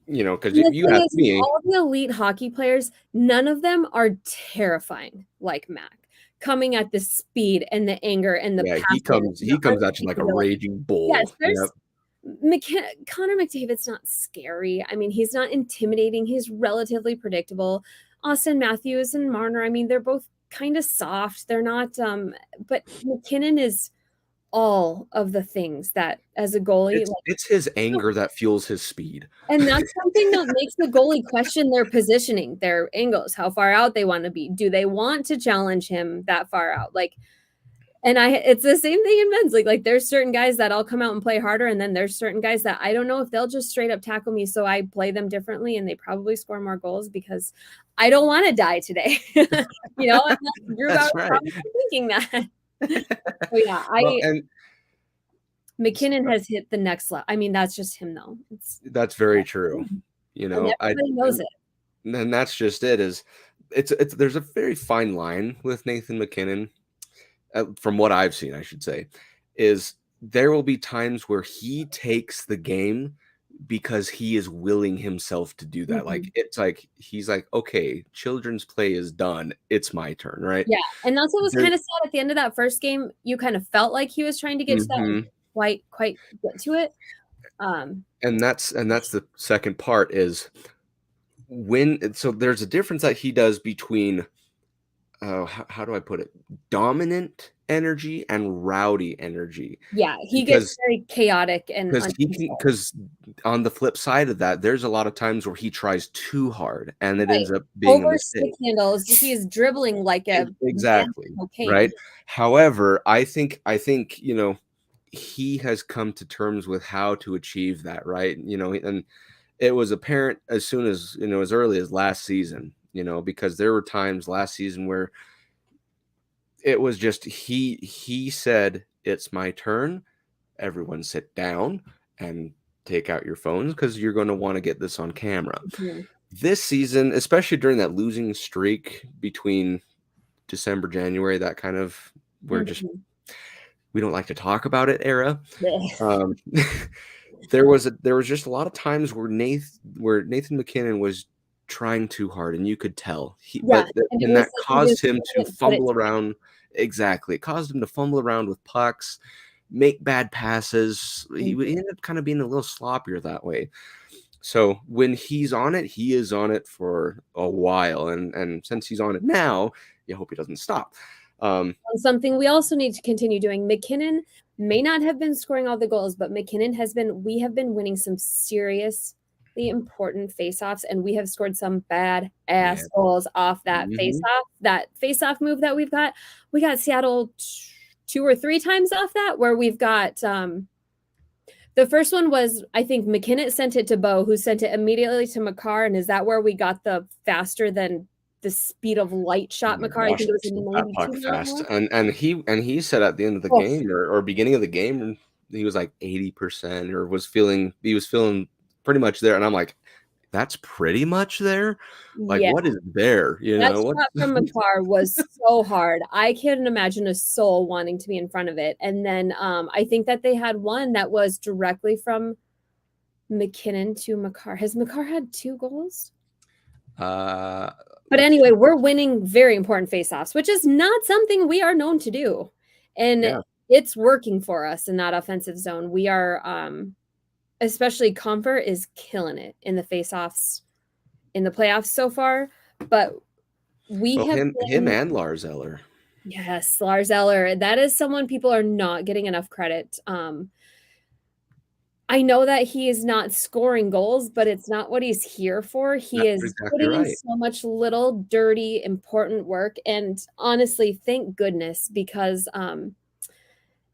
because you have me. All the elite hockey players, none of them are terrifying like Mac. Coming at the speed and the anger and the passion. He comes at you like a raging bull. Yes, Connor McDavid's not scary. I mean, he's not intimidating. He's relatively predictable. Austin Matthews and Marner, I mean, they're both kind of soft. They're not but McKinnon is all of the things that as a goalie, it's his anger that fuels his speed, and that's something that makes the goalie question their positioning, their angles, how far out they want to be. Do they want to challenge him that far out? It's the same thing in men's league. Like there's certain guys that I'll come out and play harder, and then there's certain guys that I don't know if they'll just straight up tackle me, so I play them differently, and they probably score more goals because I don't want to die today. That's right. Thinking that. McKinnon has hit the next level. I mean, that's just him, though. That's very true. Everybody knows it. And that's just it. There's a very fine line with Nathan McKinnon, from what I've seen, I should say, is there will be times where he takes the game because he is willing himself to do that. Like it's like he's like, okay, children's play is done, it's my turn, right? Yeah, and that's what was kind of sad at the end of that first game. You kind of felt like he was trying to get to that, quite get to it. And that's the second part is so there's a difference that he does between how do I put it? Dominant energy and rowdy energy. Yeah, he gets Because very chaotic and uncontrolled. because on the flip side of that, there's a lot of times where he tries too hard and it Right. ends up being a Over stick mistake. handles, he is dribbling like a man Exactly. of cocaine. Right. However, I think, he has come to terms with how to achieve that, right? And it was apparent as soon as, as early as last season, because there were times last season where it was just he said, "It's my turn. Everyone sit down and take out your phones because you're going to want to get this on camera." Mhm. This season, especially during that losing streak between December, January, that kind of we're just Mhm. we don't like to talk about it era. Yeah. Um, there was just a lot of times where Nathan McKinnon was trying too hard, and you could tell Yeah, and it and was that like he caused just him to couldn't put it fumble around. Exactly, it caused him to fumble around with pucks, make bad passes. He together. would end up kind of being a little sloppier that way. So when he's on it, he is on it for a while, and since he's on it now, you hope he doesn't stop. Something we also need to continue doing. McKinnon may not have been scoring all the goals, but we have been winning some seriously important faceoffs, and we have scored some bad Yeah. ass goals off that Mhm. faceoff move that we've got. We got Seattle 2 or 3 times off that, where we've got the first one was, I think McKinnon sent it to Bo, who sent it immediately to Makar, and is that where we got the faster than the speed of light Oh shot my Makar? I gosh, think it was a that puck 92 fast, mark. and he said at the end of the Oh, game or beginning of the game, he was like 80% or he was feeling pretty much there, and I'm like, "That's pretty much there? Like, yeah. what is there?" That What shot from Makar was so hard. I can't imagine a soul wanting to be in front of it. And then I think that they had one that was directly from McKinnon to Makar. Has Makar had 2 goals? Uh, But let's anyway, we're winning very important faceoffs, which is not something we are known to do. And yeah. it's working for us in that offensive zone. We are especially Comfort is killing it in the faceoffs in the playoffs so far. But we Well, have him been, and Lars Eller. yes, Lars Eller. That is someone people are not getting enough credit. I know that he is not scoring goals, but it's not what he's here for. He That's is exactly putting in right. so much little, dirty, important work. And honestly, thank goodness, because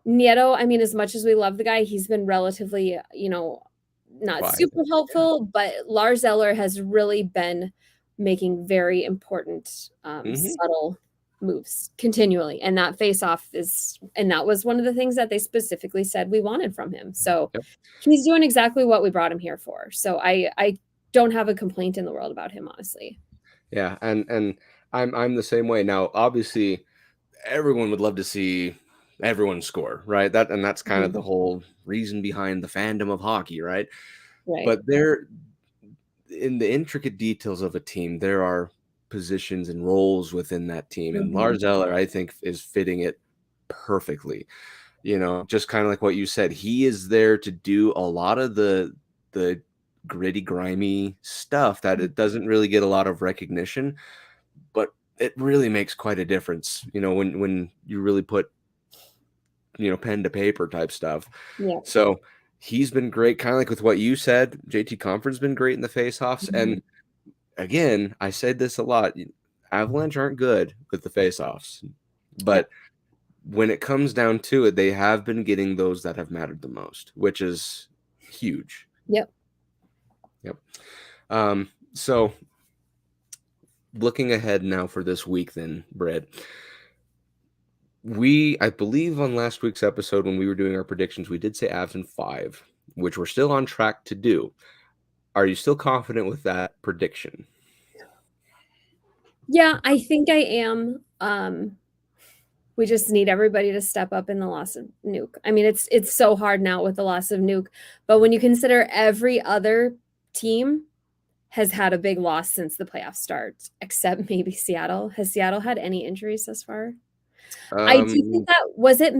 Nieto, I mean, as much as we love the guy, he's been relatively, not Quiet. super helpful, but Lars Eller has really been making very important, Mhm. subtle moves continually. And that and that was one of the things that they specifically said we wanted from him. So Yep. he's doing exactly what we brought him here for. So I don't have a complaint in the world about him, honestly. Yeah, and I'm the same way. Now, obviously, everyone would love to see everyone score, right? That's kind of Mhm. the whole reason behind the fandom of hockey, right? Right. But there in the intricate details of a team, there are positions and roles within that team. And Mhm. Lars Eller, I think, is fitting it perfectly. Just kind of like what you said, he is there to do a lot of the gritty, grimy stuff that it doesn't really get a lot of recognition, but it really makes quite a difference, when you really put, pen to paper type stuff. Yeah. So he's been great, kind of like with what you said. JT Comfort's been great in the faceoffs. Mhm. And again, I said this a lot. Avalanche aren't good with the faceoffs, Yep. but when it comes down to it, they have been getting those that have mattered the most, which is huge. Yep. Yep. So looking ahead now for this week, then, Brett, I believe on last week's episode when we were doing our predictions, we did say Avs in 5, which we're still on track to do. Are you still confident with that prediction? Yeah, I think I am. We just need everybody to step up in the loss of Nuke. I mean, it's so hard now with the loss of Nuke, but when you consider every other team has had a big loss since the playoffs start, except maybe Seattle. Has Seattle had any injuries thus far? I do think Um, that was it.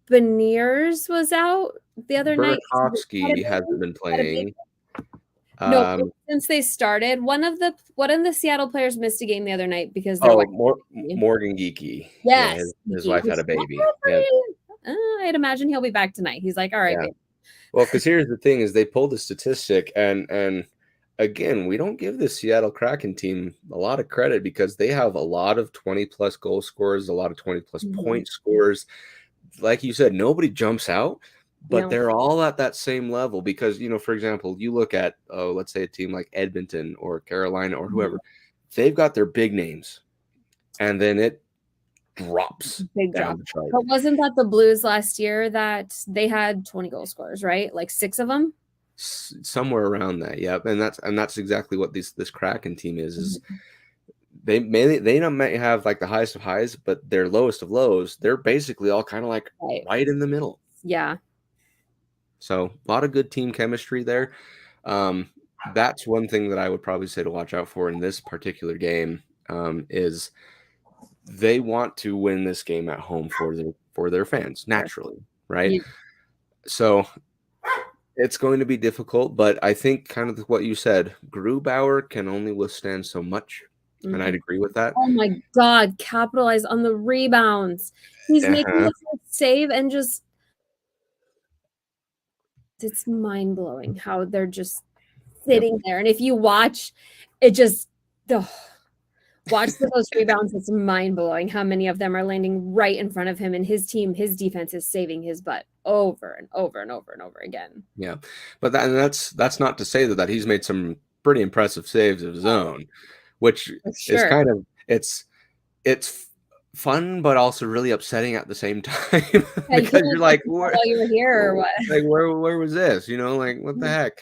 Beniers was out the other night. He had a Burakovsky hasn't big, been had a big. playing. No, since they started, one of the Seattle players missed a game the other night because their wife. Morgan Geeky. Yes, yeah, his wife had a baby. Yeah. I'd imagine he'll be back tonight. He's like, all right, babe. Well, because here's the thing: is they pulled a statistic, and again, we don't give the Seattle Kraken team a lot of credit because they have a lot of 20+ goal scorers, a lot of 20+ point scorers. Like you said, nobody jumps out, but they're all at that same level because, for example, you look at, let's say a team like Edmonton or Carolina or whoever, they've got their big names, and then it drops down the chart. But wasn't that the Blues last year that they had 20 goal scorers, right? Like 6 of them? Somewhere around that, yeah. And that's exactly what this Kraken team is they may have like the highest of highs, but their lowest of lows, they're basically all kind of like right in the middle. Yeah. So a lot of good team chemistry there. That's one thing that I would probably say to watch out for in this particular game, is they want to win this game at home for their fans, naturally, right? Yeah. So it's going to be difficult, but I think kind of what you said, Grubauer can only withstand so much, and I'd agree with that. Oh my God, capitalize on the rebounds. He's making a save and just it's mind-blowing how they're just sitting there. And if you watch, it just watch those rebounds, it's mind-blowing how many of them are landing right in front of him, and his defense is saving his butt over and over and over and over again. Yeah, but that's not to say that he's made some pretty impressive saves of his own, which is kind of it's fun, but also really upsetting at the same time because you're like, "Where you were here or what? Like, where was this? Like, what the heck?"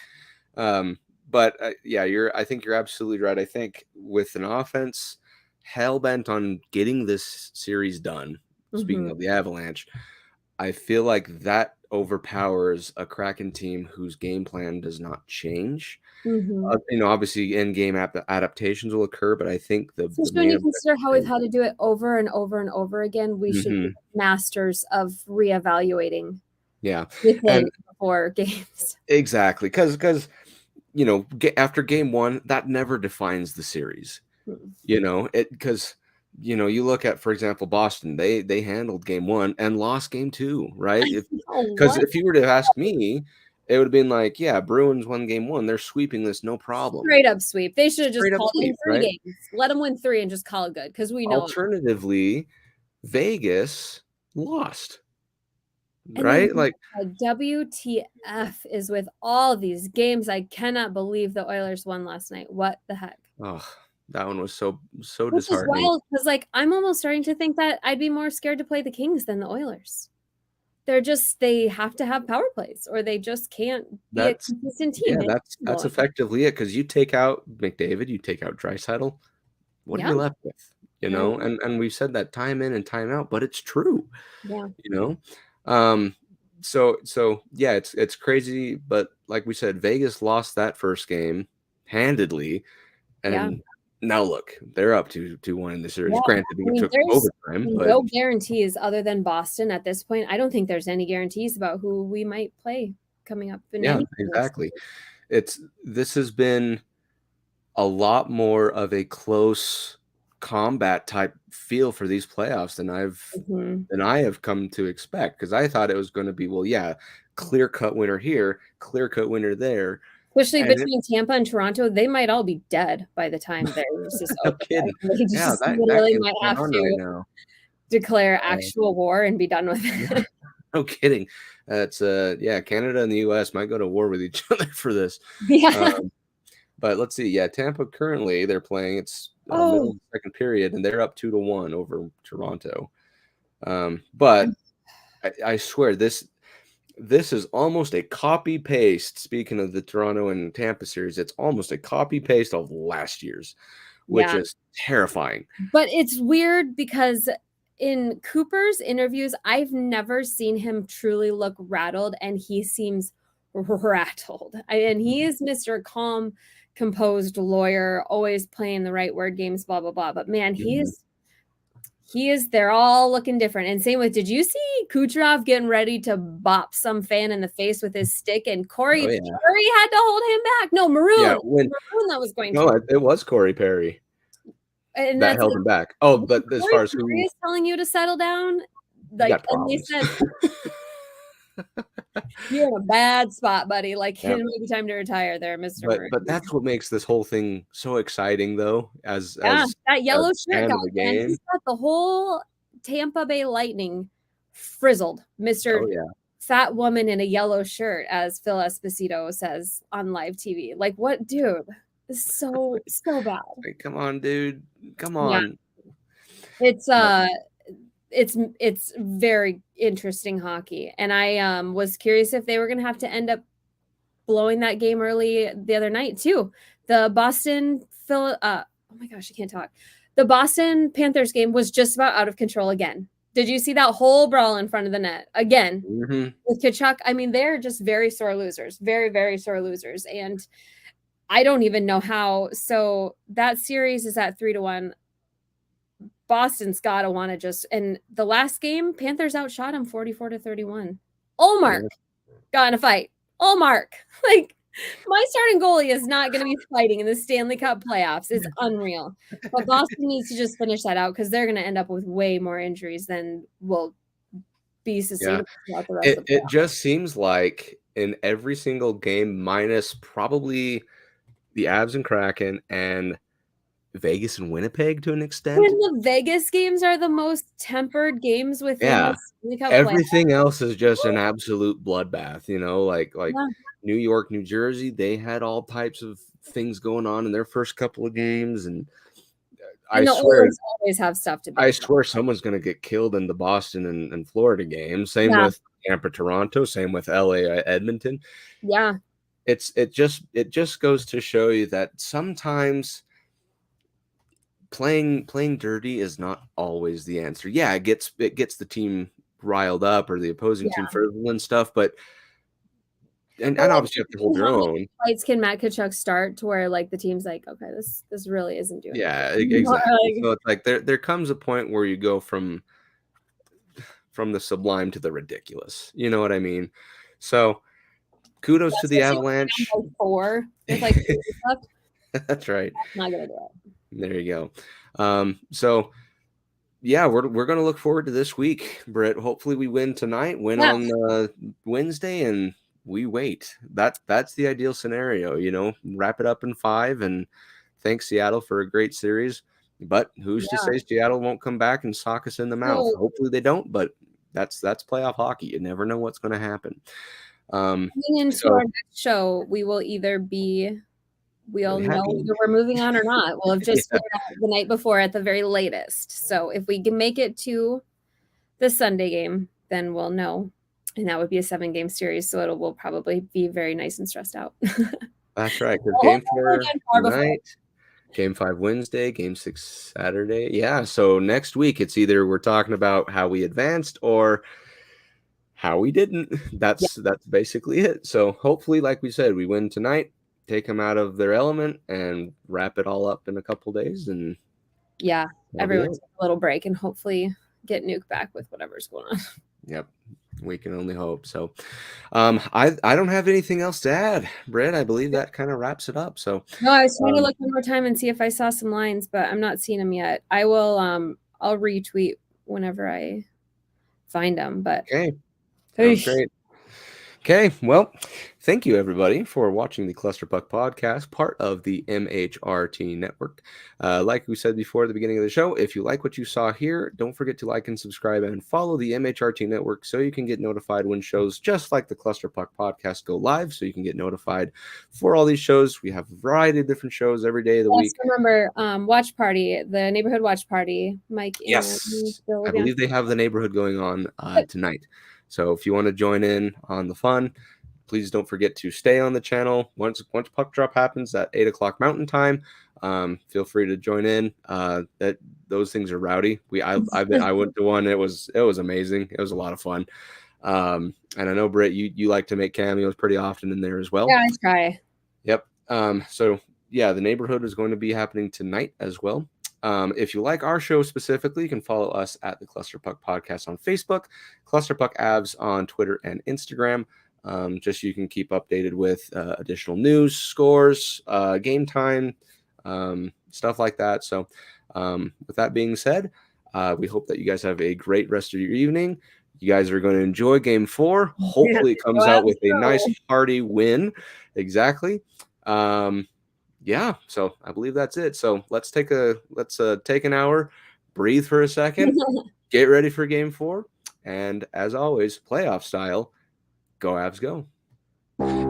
But yeah, I think you're absolutely right. I think with an offense hell bent on getting this series done, speaking of the Avalanche, I feel like that overpowers a Kraken team whose game plan does not change. Obviously in-game adaptations will occur, but I think when you consider how we've had to do it over and over and over again, we should be masters of reevaluating. Yeah, before games. Exactly, because after game one, that never defines the series. Because you look at, for example, Boston, they handled game one and lost game two, right? Because if you were to ask me, it would have been like, yeah, Bruins won game one. They're sweeping this, no problem. Straight up sweep. They should have just called in 3 games. Let them win 3 and just call it good because we know. Alternatively, Vegas lost. Right? Like WTF is with all these games. I cannot believe the Oilers won last night. What the heck? Oh, that one was so disheartening. Wild because I'm almost starting to think that I'd be more scared to play the Kings than the Oilers. They have to have power plays or they just can't be a consistent team. Yeah, that's effectively it because you take out McDavid, you take out Draisaitl. What are you left with? And we've said that time in and time out, but it's true. Yeah. So yeah, it's crazy, but like we said, Vegas lost that first game handedly, and now look, they're up 2-1 in the series. Granted, we took overtime, but no guarantees other than Boston at this point. I don't think there's any guarantees about who we might play coming up. Exactly. This has been a lot more of a close combat type feel for these playoffs than I have come to expect, because I thought it was going to be, clear cut winner here, clear cut winner there. Especially between Tampa and Toronto, they might all be dead by the time there's this over. They just literally might have to declare actual war and be done with it. No kidding. That's Canada and the US might go to war with each other for this. But let's see. Yeah, Tampa currently they're playing. It's middle of the second period, and they're up 2-1 over Toronto. But I swear this is almost a copy paste. Speaking of the Toronto and Tampa series, it's almost a copy paste of last year's, which is terrifying. But it's weird because in Cooper's interviews, I've never seen him truly look rattled, and he seems rattled. And he is Mr. Calm, composed lawyer, always playing the right word games, blah blah blah. But man, he's They're all looking different. And same with, did you see Kucherov getting ready to bop some fan in the face with his stick? And Corey Perry had to hold him back. No, Maroon. Yeah, Maroon that was going to. It was Corey Perry. And that held him back. Oh, but as far as who is telling you to settle down, like, and they said, you're in a bad spot, buddy. Like, it may be time to retire there, Mr. But that's what makes this whole thing so exciting, though. As that yellow shirt got the whole Tampa Bay Lightning frizzled, Mr. Fat woman in a yellow shirt, as Phil Esposito says on live TV. Like, what, dude? So bad. Come on, dude. Come on. Yeah. It's very interesting hockey, and I was curious if they were going to have to end up blowing that game early the other night too. The Boston oh my gosh, I can't talk. The Boston Panthers game was just about out of control again. Did you see that whole brawl in front of the net again with Tkachuk? I mean, they're just very sore losers, very, very sore losers, and I don't even know how. So that series is at 3-1. Boston's got to want to just, and the last game, Panthers outshot him 44-31. Olmark got in a fight. Olmark, like, my starting goalie is not going to be fighting in the Stanley Cup playoffs. It's unreal. But Boston needs to just finish that out because they're going to end up with way more injuries than will be sustainable throughout the rest of the playoffs. It just seems like in every single game, minus probably the Avs and Kraken and Vegas and Winnipeg to an extent. When the Vegas games are the most tempered games within everything else is just an absolute bloodbath, like New York, New Jersey, they had all types of things going on in their first couple of games, and I swear always have stuff to be. I swear someone's going to get killed in the Boston and Florida game. Same with Tampa, Toronto, same with LA, Edmonton. Yeah. It just goes to show you that sometimes playing dirty is not always the answer. Yeah, it gets the team riled up or the opposing team fertile and stuff, but and obviously you have to hold your own. Fights can Matt Tkachuk start to where like the team's like, okay, this really isn't doing it. Exactly. So it's like there comes a point where you go from the sublime to the ridiculous. You know what I mean? So kudos to the Avalanche. 4. It's like that's right. That's not gonna do it. There you go. So yeah, we're gonna look forward to this week, Britt. Hopefully we win tonight, on Wednesday, and we wait. That's the ideal scenario, wrap it up in 5 and thanks Seattle for a great series. But who's to say Seattle won't come back and sock us in the mouth? Hopefully they don't, but that's playoff hockey. You never know what's going to happen. Coming into our next show, we will either we'll know whether we're moving on or not. We'll have just figured out the night before at the very latest. So if we can make it to the Sunday game, then we'll know. And that would be a 7-game series. So will probably be very nice and stressed out. That's right. Because game 4 tonight, game 5 Wednesday, game 6 Saturday. Yeah. So next week, it's either we're talking about how we advanced or how we didn't. That's basically it. So hopefully, like we said, we win tonight. Take them out of their element and wrap it all up in a couple days, and everyone take a little break and hopefully get Nuke back with whatever's going on. Yep, we can only hope. So, I don't have anything else to add, Britt. I believe that kind of wraps it up. So no, I was trying to look one more time and see if I saw some lines, but I'm not seeing them yet. I will. I'll retweet whenever I find them. But okay, great. Okay, well, thank you everybody for watching the Cluster Puck Podcast, part of the MHRT Network. Like we said before at the beginning of the show, if you like what you saw here, don't forget to like and subscribe and follow the MHRT Network so you can get notified when shows just like the Cluster Puck Podcast go live, so you can get notified for all these shows. We have a variety of different shows every day of the week. Remember, Watch Party, the Neighborhood Watch Party, Mike. Yes, I believe they have the Neighborhood going on tonight. So if you want to join in on the fun, please don't forget to stay on the channel. Once puck drop happens at 8:00 Mountain Time, feel free to join in. Those things are rowdy. I went to one. It was amazing. It was a lot of fun. And I know Britt, you like to make cameos pretty often in there as well. Yeah, I try. Yep. So yeah, the Neighborhood is going to be happening tonight as well. If you like our show specifically, you can follow us at the Clusterpuck Podcast on Facebook, Clusterpuck Avs on Twitter and Instagram. Just so you can keep updated with additional news, scores, game time, stuff like that. So with that being said, we hope that you guys have a great rest of your evening. You guys are going to enjoy Game 4. Hopefully it comes out with a nice hearty win. Exactly. Yeah, so I believe that's it. So let's take an hour, breathe for a second, get ready for Game 4, and as always, playoff style, go Avs go.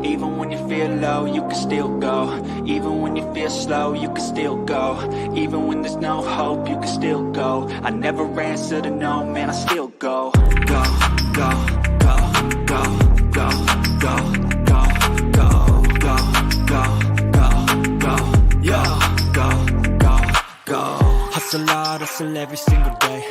Even when you feel low, you can still go. Even when you feel slow, you can still go. Even when there's no hope, you can still go. I never answer to no, man, I still go. Go, go, go, go, go, go, go, go, go, go, go, go, go, go, go. Hustle hard, hustle every single day.